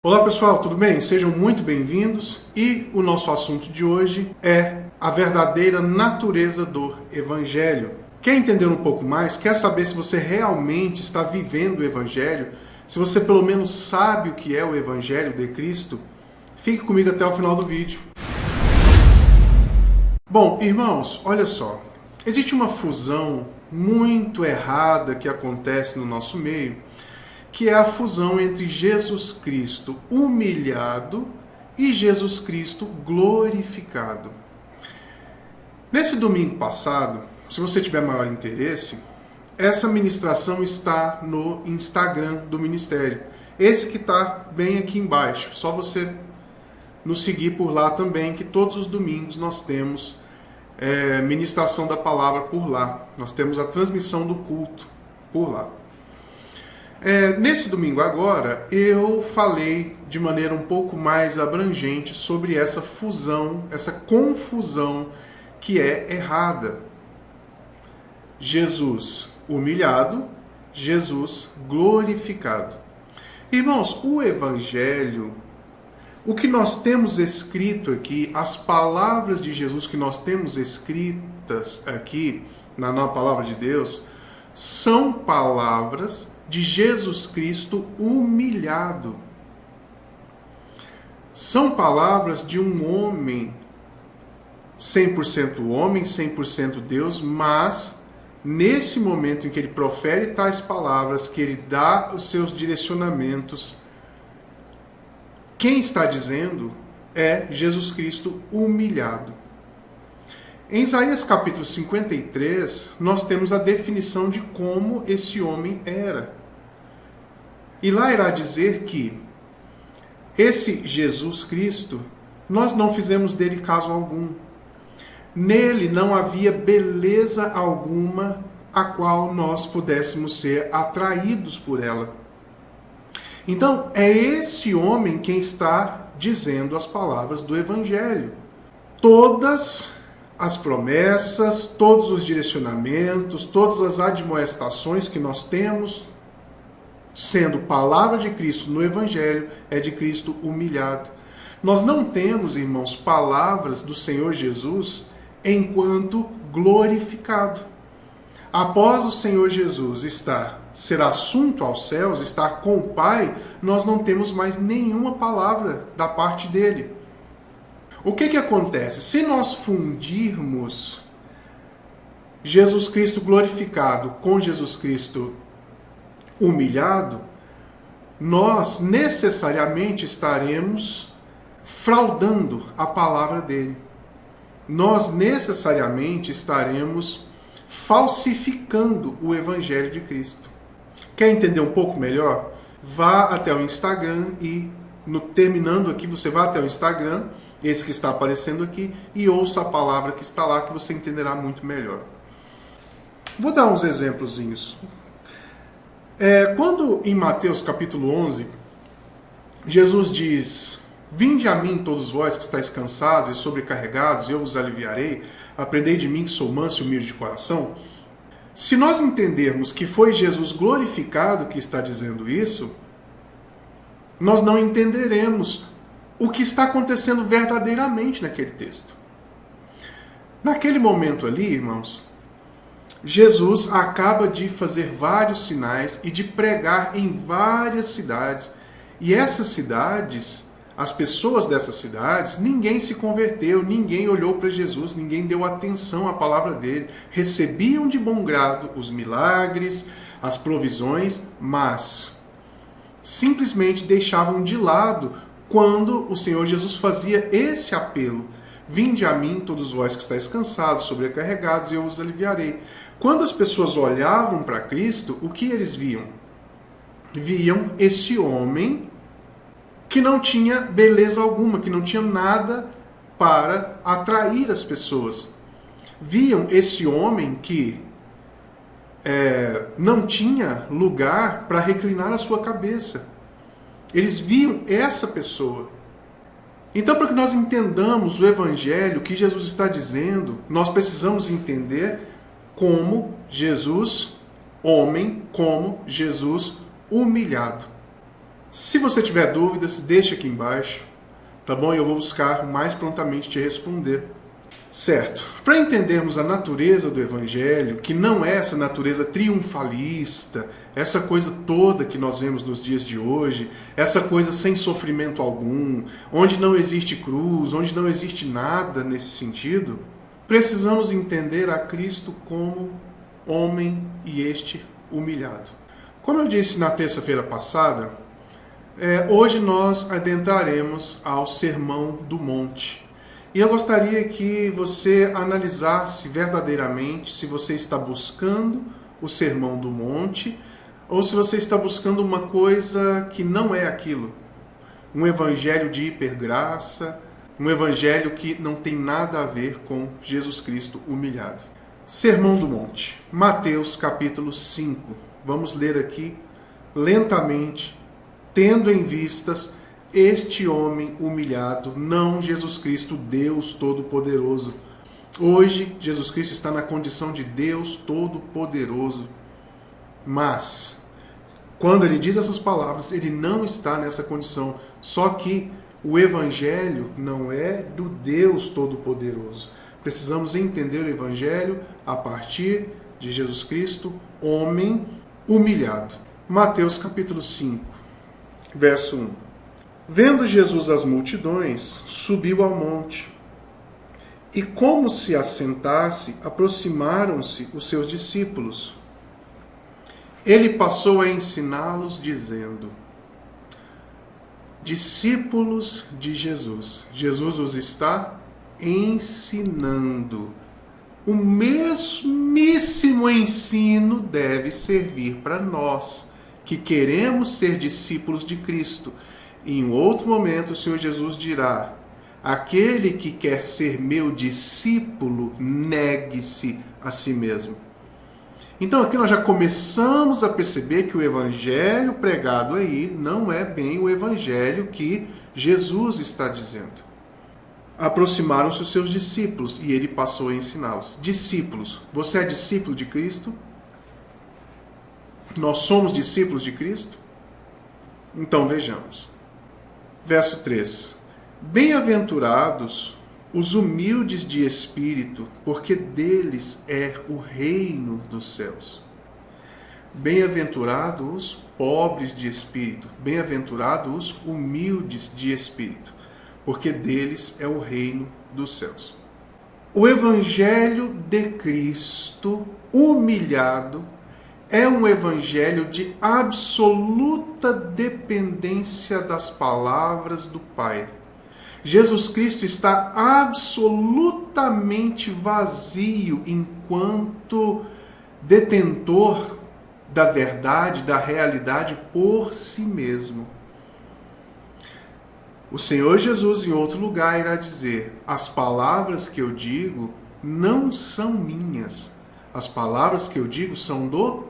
Olá pessoal, tudo bem? Sejam muito bem-vindos e o nosso assunto de hoje é a verdadeira natureza do Evangelho. Quer entender um pouco mais? Quer saber se você realmente está vivendo o Evangelho? Se você pelo menos sabe o que é o Evangelho de Cristo? Fique comigo até o final do vídeo. Bom, irmãos, olha só. Existe uma fusão muito errada que acontece no nosso meio, que é a fusão entre Jesus Cristo humilhado e Jesus Cristo glorificado. Nesse domingo passado, se você tiver maior interesse, essa ministração está no Instagram do Ministério. Esse que está bem aqui embaixo. Só você nos seguir por lá também, que todos os domingos nós temos ministração da palavra por lá. Nós temos a transmissão do culto por lá. Nesse domingo agora, eu falei de maneira um pouco mais abrangente sobre essa fusão, essa confusão que é errada. Jesus humilhado, Jesus glorificado. Irmãos, o Evangelho, o que nós temos escrito aqui, as palavras de Jesus que nós temos escritas aqui na palavra de Deus, são palavras de Jesus Cristo humilhado. São palavras de um homem, 100% homem, 100% Deus, mas nesse momento em que ele profere tais palavras, que ele dá os seus direcionamentos, quem está dizendo é Jesus Cristo humilhado. Em Isaías capítulo 53, nós temos a definição de como esse homem era. E lá irá dizer que esse Jesus Cristo, nós não fizemos dele caso algum. Nele não havia beleza alguma a qual nós pudéssemos ser atraídos por ela. Então, é esse homem quem está dizendo as palavras do Evangelho. Todas as promessas, todos os direcionamentos, todas as admoestações que nós temos, sendo palavra de Cristo no Evangelho, é de Cristo humilhado. Nós não temos, irmãos, palavras do Senhor Jesus enquanto glorificado. Após o Senhor Jesus ser assunto aos céus, estar com o Pai, nós não temos mais nenhuma palavra da parte dele. O que acontece? Se nós fundirmos Jesus Cristo glorificado com Jesus Cristo humilhado, nós necessariamente estaremos fraudando a palavra dele. Nós necessariamente estaremos falsificando o Evangelho de Cristo. Quer entender um pouco melhor? Vá até o Instagram e, terminando aqui, você vai até o Instagram, esse que está aparecendo aqui, e ouça a palavra que está lá, que você entenderá muito melhor. Vou dar uns exemplozinhos. Quando em Mateus capítulo 11, Jesus diz: "Vinde a mim todos vós que estáis cansados e sobrecarregados, e eu vos aliviarei. Aprendei de mim que sou manso e humilde de coração." Se nós entendermos que foi Jesus glorificado que está dizendo isso, nós não entenderemos o que está acontecendo verdadeiramente naquele texto. Naquele momento ali, irmãos, Jesus acaba de fazer vários sinais e de pregar em várias cidades. E essas cidades, as pessoas dessas cidades, ninguém se converteu, ninguém olhou para Jesus, ninguém deu atenção à palavra dele. Recebiam de bom grado os milagres, as provisões, mas simplesmente deixavam de lado quando o Senhor Jesus fazia esse apelo: "Vinde a mim todos vós que estáis cansados, sobrecarregados, e eu os aliviarei." Quando as pessoas olhavam para Cristo, o que eles viam? Viam esse homem que não tinha beleza alguma, que não tinha nada para atrair as pessoas. Viam esse homem que não tinha lugar para reclinar a sua cabeça. Eles viam essa pessoa. Então, para que nós entendamos o Evangelho, o que Jesus está dizendo, nós precisamos entender como Jesus, homem, como Jesus humilhado. Se você tiver dúvidas, deixa aqui embaixo, tá bom? E eu vou buscar mais prontamente te responder. Certo. Para entendermos a natureza do Evangelho, que não é essa natureza triunfalista, essa coisa toda que nós vemos nos dias de hoje, essa coisa sem sofrimento algum, onde não existe cruz, onde não existe nada nesse sentido, precisamos entender a Cristo como homem e este humilhado. Como eu disse na terça-feira passada, hoje nós adentraremos ao Sermão do Monte. E eu gostaria que você analisasse verdadeiramente se você está buscando o Sermão do Monte ou se você está buscando uma coisa que não é aquilo. Um evangelho de hipergraça, um evangelho que não tem nada a ver com Jesus Cristo humilhado. Sermão do Monte, Mateus capítulo 5. Vamos ler aqui lentamente, tendo em vistas este homem humilhado, não Jesus Cristo, Deus Todo-Poderoso. Hoje, Jesus Cristo está na condição de Deus Todo-Poderoso. Mas, quando ele diz essas palavras, ele não está nessa condição. Só que o Evangelho não é do Deus Todo-Poderoso. Precisamos entender o Evangelho a partir de Jesus Cristo, homem humilhado. Mateus capítulo 5, verso 1. Vendo Jesus as multidões, subiu ao monte. E como se assentasse, aproximaram-se os seus discípulos. Ele passou a ensiná-los, dizendo: discípulos de Jesus. Jesus os está ensinando. O mesmíssimo ensino deve servir para nós, que queremos ser discípulos de Cristo. E em outro momento o Senhor Jesus dirá: aquele que quer ser meu discípulo, negue-se a si mesmo. Então aqui nós já começamos a perceber que o evangelho pregado aí não é bem o evangelho que Jesus está dizendo. Aproximaram-se os seus discípulos e ele passou a ensiná-los. Discípulos, você é discípulo de Cristo? Nós somos discípulos de Cristo? Então vejamos. Verso 3. Bem-aventurados os humildes de espírito, porque deles é o reino dos céus. Bem-aventurados os pobres de espírito, bem-aventurados os humildes de espírito, porque deles é o reino dos céus. O Evangelho de Cristo humilhado é um evangelho de absoluta dependência das palavras do Pai. Jesus Cristo está absolutamente vazio enquanto detentor da verdade, da realidade por si mesmo. O Senhor Jesus, em outro lugar, irá dizer: as palavras que eu digo não são minhas. As palavras que eu digo são do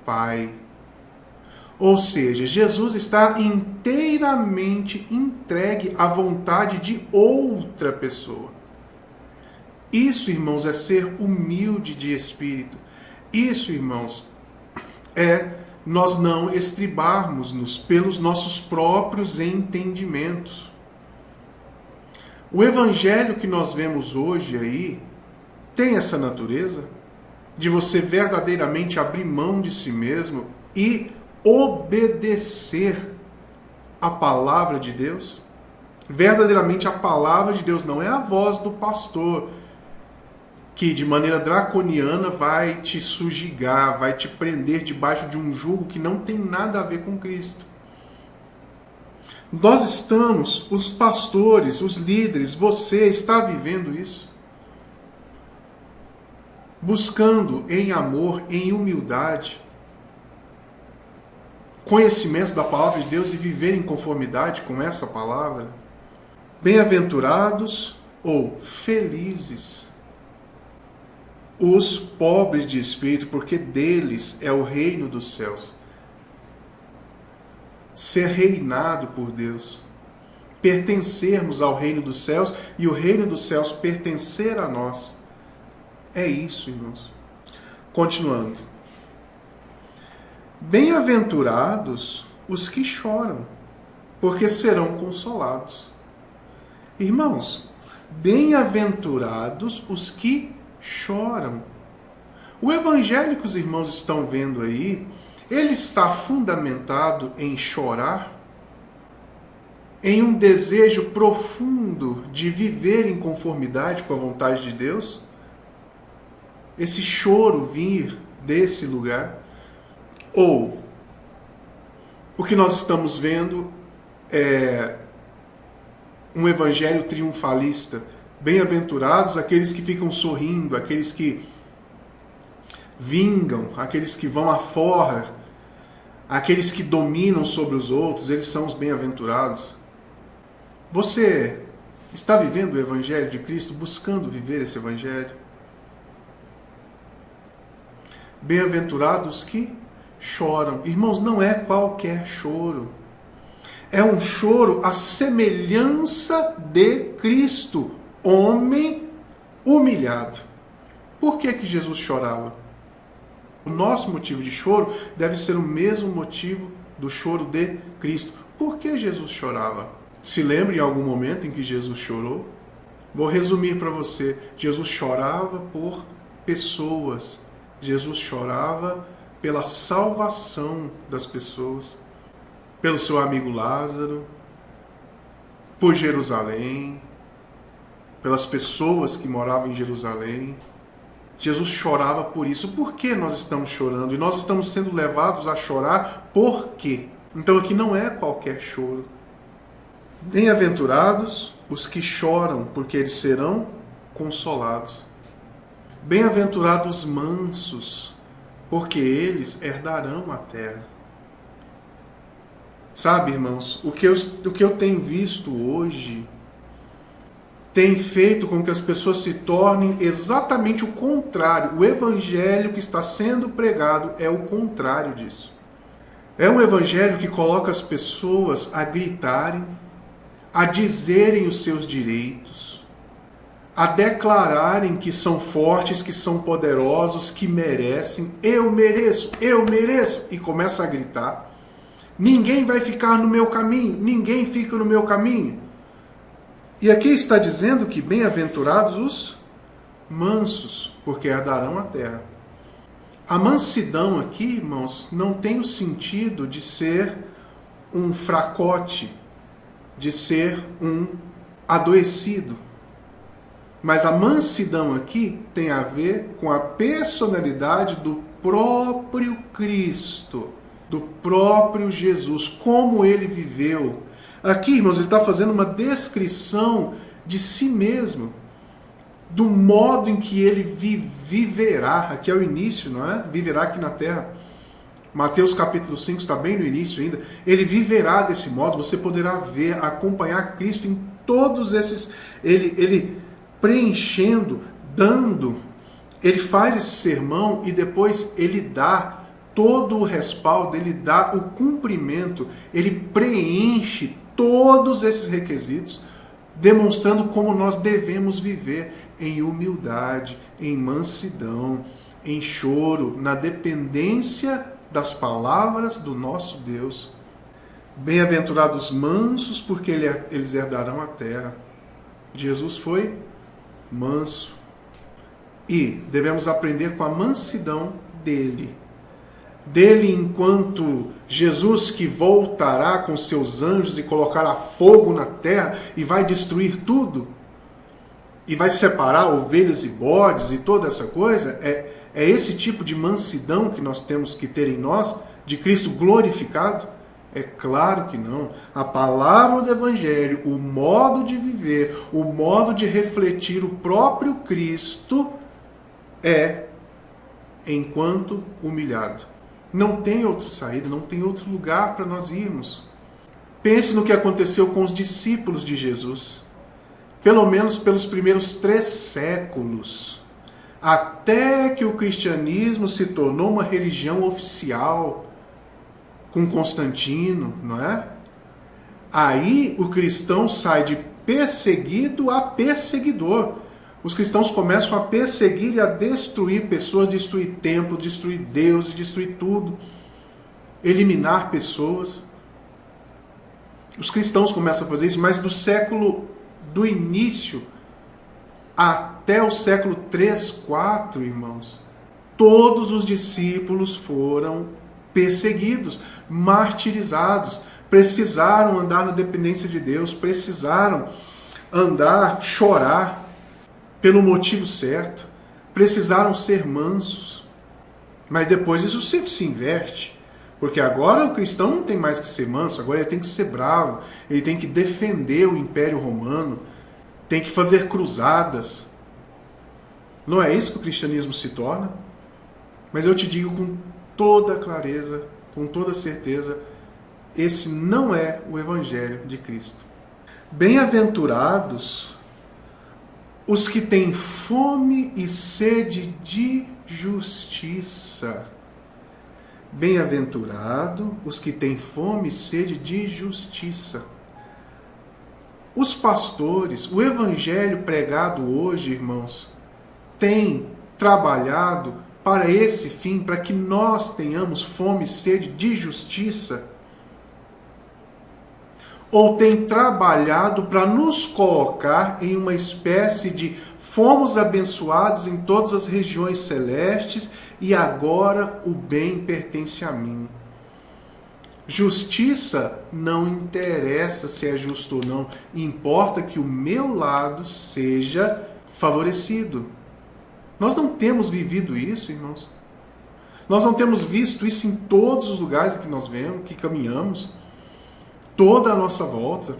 Pai. Ou seja, Jesus está inteiramente entregue à vontade de outra pessoa. Isso, irmãos, é ser humilde de espírito. Isso, irmãos, é nós não estribarmos-nos pelos nossos próprios entendimentos. O evangelho que nós vemos hoje aí tem essa natureza de você verdadeiramente abrir mão de si mesmo e obedecer a palavra de Deus. Verdadeiramente a palavra de Deus, não é a voz do pastor que de maneira draconiana vai te sujigar, vai te prender debaixo de um jugo que não tem nada a ver com Cristo. Nós estamos, os pastores, os líderes, você está vivendo isso? Buscando em amor, em humildade, conhecimento da palavra de Deus e viver em conformidade com essa palavra? Bem-aventurados ou felizes os pobres de espírito, porque deles é o reino dos céus. Ser reinado por Deus, pertencermos ao reino dos céus e o reino dos céus pertencer a nós. É isso, irmãos. Continuando. Bem-aventurados os que choram, porque serão consolados. Irmãos, bem-aventurados os que choram. O evangelho que os irmãos estão vendo aí, ele está fundamentado em chorar, em um desejo profundo de viver em conformidade com a vontade de Deus? Esse choro vir desse lugar? Ou o que nós estamos vendo é um evangelho triunfalista? Bem-aventurados aqueles que ficam sorrindo, aqueles que vingam, aqueles que vão à forra, aqueles que dominam sobre os outros, eles são os bem-aventurados. Você está vivendo o evangelho de Cristo, buscando viver esse evangelho? Bem-aventurados que choram. Irmãos, não é qualquer choro. É um choro à semelhança de Cristo, homem humilhado. Por que Jesus chorava? O nosso motivo de choro deve ser o mesmo motivo do choro de Cristo. Por que Jesus chorava? Se lembra em algum momento em que Jesus chorou? Vou resumir para você. Jesus chorava por pessoas. Jesus chorava pela salvação das pessoas. Pelo seu amigo Lázaro. Por Jerusalém. Pelas pessoas que moravam em Jerusalém. Jesus chorava por isso. Por que nós estamos chorando? E nós estamos sendo levados a chorar por quê? Então aqui não é qualquer choro. Bem-aventurados os que choram, porque eles serão consolados. Bem-aventurados os mansos, porque eles herdarão a terra. Sabe, irmãos, o que eu tenho visto hoje tem feito com que as pessoas se tornem exatamente o contrário. O evangelho que está sendo pregado é o contrário disso. É um evangelho que coloca as pessoas a gritarem, a dizerem os seus direitos, a declararem que são fortes, que são poderosos, que merecem. Eu mereço, e começa a gritar. Ninguém vai ficar no meu caminho, ninguém fica no meu caminho. E aqui está dizendo que bem-aventurados os mansos, porque herdarão a terra. A mansidão aqui, irmãos, não tem o sentido de ser um fracote, de ser um adoecido. Mas a mansidão aqui tem a ver com a personalidade do próprio Cristo, do próprio Jesus, como ele viveu. Aqui, irmãos, ele está fazendo uma descrição de si mesmo, do modo em que ele viverá. Aqui é o início, não é? Viverá aqui na terra. Mateus capítulo 5 está bem no início ainda. Ele viverá desse modo, você poderá ver, acompanhar Cristo em todos esses... Ele preenchendo, dando. Ele faz esse sermão e depois ele dá todo o respaldo, ele dá o cumprimento, ele preenche todos esses requisitos, demonstrando como nós devemos viver em humildade, em mansidão, em choro, na dependência das palavras do nosso Deus. Bem-aventurados mansos, porque eles herdarão a terra. Jesus foi manso. E devemos aprender com a mansidão dele. Dele enquanto Jesus que voltará com seus anjos e colocará fogo na terra e vai destruir tudo. E vai separar ovelhas e bodes e toda essa coisa. É esse tipo de mansidão que nós temos que ter em nós, de Cristo glorificado? É claro que não. A palavra do Evangelho, o modo de viver, o modo de refletir o próprio Cristo é enquanto humilhado. Não tem outra saída, não tem outro lugar para nós irmos. Pense no que aconteceu com os discípulos de Jesus. Pelo menos pelos primeiros 3 séculos. Até que o cristianismo se tornou uma religião oficial com Constantino, não é? Aí o cristão sai de perseguido a perseguidor. Os cristãos começam a perseguir e a destruir pessoas, destruir templos, destruir deuses, destruir tudo. Eliminar pessoas. Os cristãos começam a fazer isso, mas do início até o século 3, 4, irmãos, todos os discípulos foram perseguidos, martirizados, precisaram andar na dependência de Deus, precisaram chorar pelo motivo certo, precisaram ser mansos. Mas depois isso se inverte, porque agora o cristão não tem mais que ser manso, agora ele tem que ser bravo, ele tem que defender o Império Romano, tem que fazer cruzadas. Não é isso que o cristianismo se torna? Mas eu te digo com toda clareza, com toda certeza, esse não é o Evangelho de Cristo. Bem-aventurados os que têm fome e sede de justiça. Bem-aventurado os que têm fome e sede de justiça. Os pastores, o evangelho pregado hoje, irmãos, tem trabalhado para esse fim, para que nós tenhamos fome e sede de justiça? Ou tem trabalhado para nos colocar em uma espécie de fomos abençoados em todas as regiões celestes e agora o bem pertence a mim? Justiça não interessa se é justo ou não, importa que o meu lado seja favorecido. Nós não temos vivido isso, irmãos. Nós não temos visto isso em todos os lugares que nós vemos, que caminhamos, toda a nossa volta.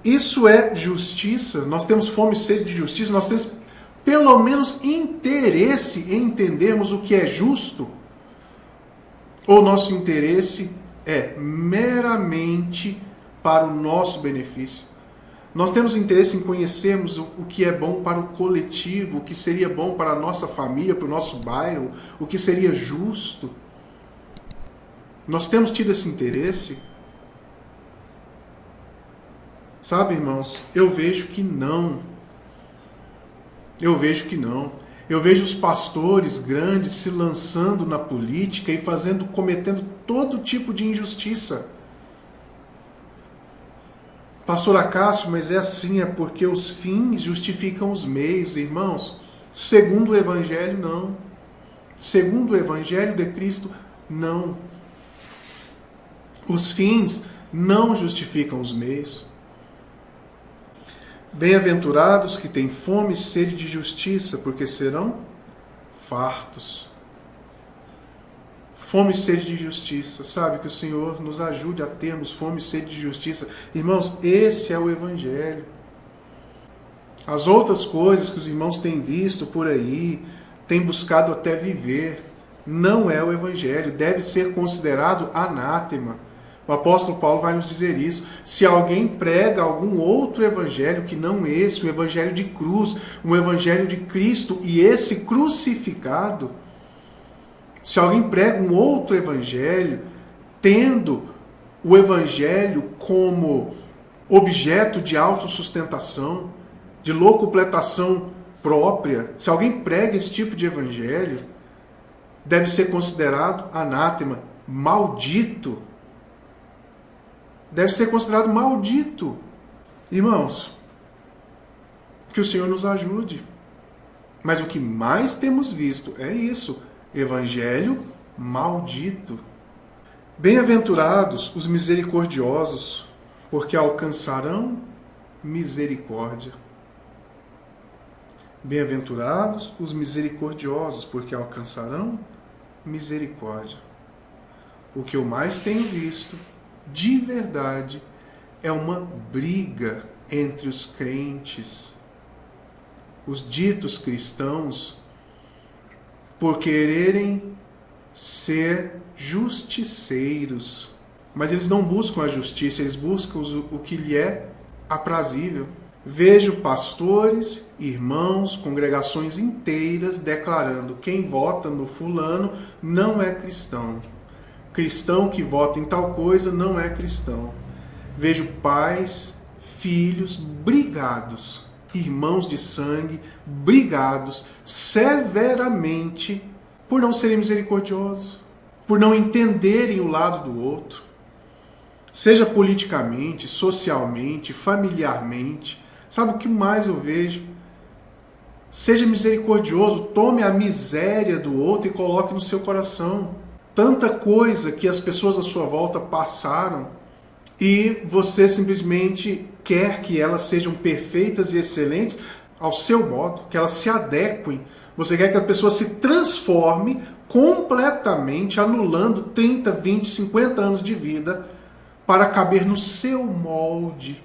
Isso é justiça. Nós temos fome e sede de justiça, nós temos pelo menos interesse em entendermos o que é justo. Ou nosso interesse é meramente para o nosso benefício? Nós temos interesse em conhecermos o que é bom para o coletivo, o que seria bom para a nossa família, para o nosso bairro, o que seria justo. Nós temos tido esse interesse? Sabe, irmãos, eu vejo que não. Eu vejo que não. Eu vejo os pastores grandes se lançando na política e cometendo todo tipo de injustiça. Pastor Acácio, mas é assim, é porque os fins justificam os meios, irmãos. Segundo o Evangelho, não. Segundo o Evangelho de Cristo, não. Os fins não justificam os meios. Bem-aventurados que têm fome e sede de justiça, porque serão fartos. Fome e sede de justiça. Sabe, que o Senhor nos ajude a termos fome e sede de justiça. Irmãos, esse é o Evangelho. As outras coisas que os irmãos têm visto por aí, têm buscado até viver, não é o Evangelho. Deve ser considerado anátema. O apóstolo Paulo vai nos dizer isso. Se alguém prega algum outro evangelho que não esse, o evangelho de cruz, um evangelho de Cristo e esse crucificado, se alguém prega um outro evangelho, tendo o evangelho como objeto de autossustentação, de locupletação própria, se alguém prega esse tipo de evangelho, deve ser considerado anátema, maldito. Deve ser considerado maldito. Irmãos, que o Senhor nos ajude. Mas o que mais temos visto é isso. Evangelho maldito. Bem-aventurados os misericordiosos, porque alcançarão misericórdia. Bem-aventurados os misericordiosos, porque alcançarão misericórdia. O que eu mais tenho visto de verdade, é uma briga entre os crentes, os ditos cristãos, por quererem ser justiceiros. Mas eles não buscam a justiça, eles buscam o que lhe é aprazível. Vejo pastores, irmãos, congregações inteiras declarando: quem vota no fulano não é cristão. Cristão que vota em tal coisa não é cristão. Vejo pais, filhos brigados, irmãos de sangue brigados severamente por não serem misericordiosos, por não entenderem o lado do outro, Seja politicamente, socialmente, familiarmente. Sabe o que mais eu vejo? Seja misericordioso, tome a miséria do outro e coloque no seu coração. Tanta coisa que as pessoas à sua volta passaram e você simplesmente quer que elas sejam perfeitas e excelentes ao seu modo, que elas se adequem. Você quer que a pessoa se transforme completamente, anulando 30, 20, 50 anos de vida para caber no seu molde,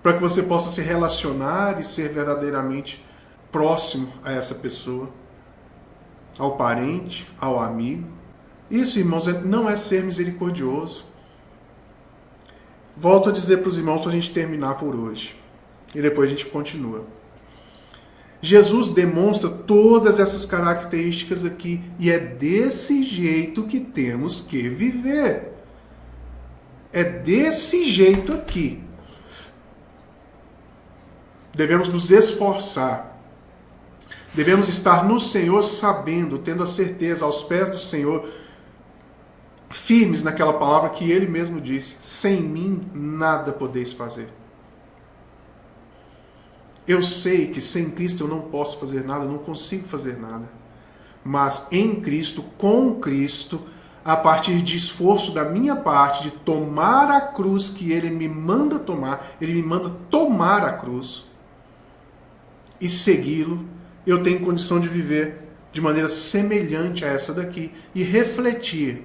para que você possa se relacionar e ser verdadeiramente próximo a essa pessoa, ao parente, ao amigo. Isso, irmãos, não é ser misericordioso. Volto a dizer para os irmãos para a gente terminar por hoje. E depois a gente continua. Jesus demonstra todas essas características aqui. E é desse jeito que temos que viver. É desse jeito aqui. Devemos nos esforçar. Devemos estar no Senhor sabendo, tendo a certeza, aos pés do Senhor, firmes naquela palavra que Ele mesmo disse: sem mim nada podeis fazer. Eu sei que sem Cristo eu não posso fazer nada, não consigo fazer nada. Mas em Cristo, com Cristo, a partir de esforço da minha parte, de tomar a cruz que Ele me manda tomar, Ele me manda tomar a cruz e segui-lo, eu tenho condição de viver de maneira semelhante a essa daqui e refletir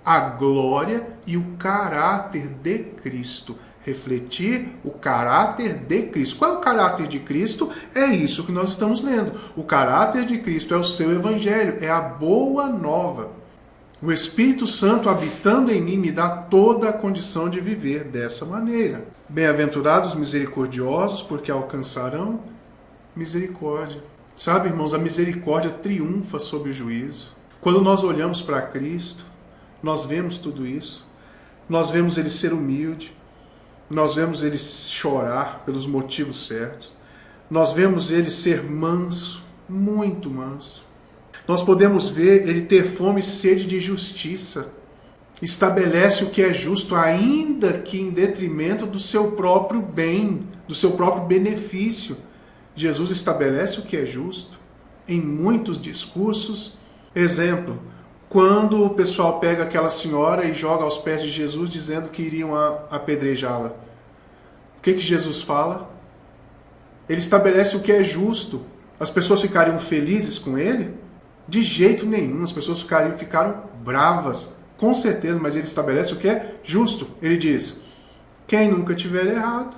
a glória e o caráter de Cristo. Refletir o caráter de Cristo. Qual é o caráter de Cristo? É isso que nós estamos lendo. O caráter de Cristo é o seu evangelho, é a boa nova. O Espírito Santo habitando em mim me dá toda a condição de viver dessa maneira. Bem-aventurados misericordiosos, porque alcançarão misericórdia. Sabe, irmãos, a misericórdia triunfa sobre o juízo. Quando nós olhamos para Cristo, nós vemos tudo isso. Nós vemos Ele ser humilde. Nós vemos Ele chorar pelos motivos certos. Nós vemos Ele ser manso, muito manso. Nós podemos ver Ele ter fome e sede de justiça. Estabelece o que é justo, ainda que em detrimento do seu próprio bem, do seu próprio benefício. Jesus estabelece o que é justo em muitos discursos. Exemplo, quando o pessoal pega aquela senhora e joga aos pés de Jesus dizendo que iriam apedrejá-la. O que Jesus fala? Ele estabelece o que é justo. As pessoas ficariam felizes com ele? De jeito nenhum. As pessoas ficaram bravas, com certeza, mas ele estabelece o que é justo. Ele diz: quem nunca tiver errado,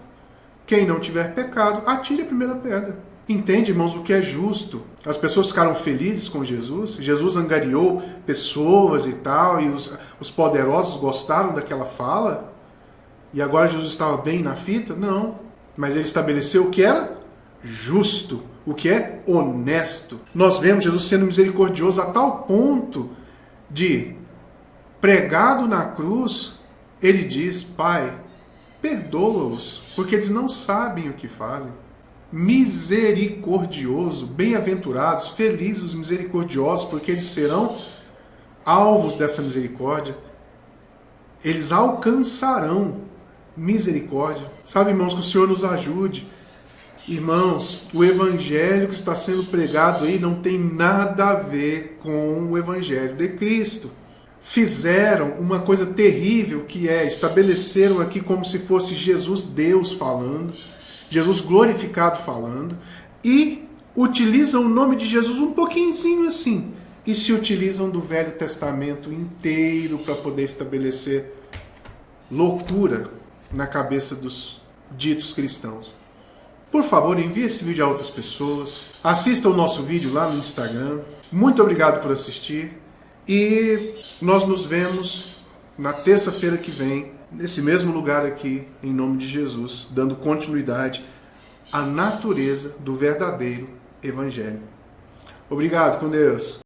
quem não tiver pecado, atire a primeira pedra. Entende, irmãos, o que é justo? As pessoas ficaram felizes com Jesus. Jesus angariou pessoas e tal, e os poderosos gostaram daquela fala. E agora Jesus estava bem na fita? Não. Mas ele estabeleceu o que era justo, o que é honesto. Nós vemos Jesus sendo misericordioso a tal ponto de, pregado na cruz, ele diz: Pai, perdoa-os, porque eles não sabem o que fazem. Misericordioso, bem-aventurados, felizes os misericordiosos, porque eles serão alvos dessa misericórdia. Eles alcançarão misericórdia. Sabe, irmãos, que o Senhor nos ajude. Irmãos, o evangelho que está sendo pregado aí não tem nada a ver com o evangelho de Cristo. Fizeram uma coisa terrível, que é, estabeleceram aqui como se fosse Jesus Deus falando, Jesus glorificado falando, e utilizam o nome de Jesus um pouquinho assim, e se utilizam do Velho Testamento inteiro para poder estabelecer loucura na cabeça dos ditos cristãos. Por favor, envie esse vídeo a outras pessoas, assista o nosso vídeo lá no Instagram. Muito obrigado por assistir. E nós nos vemos na terça-feira que vem, nesse mesmo lugar aqui, em nome de Jesus, dando continuidade à natureza do verdadeiro Evangelho. Obrigado, com Deus.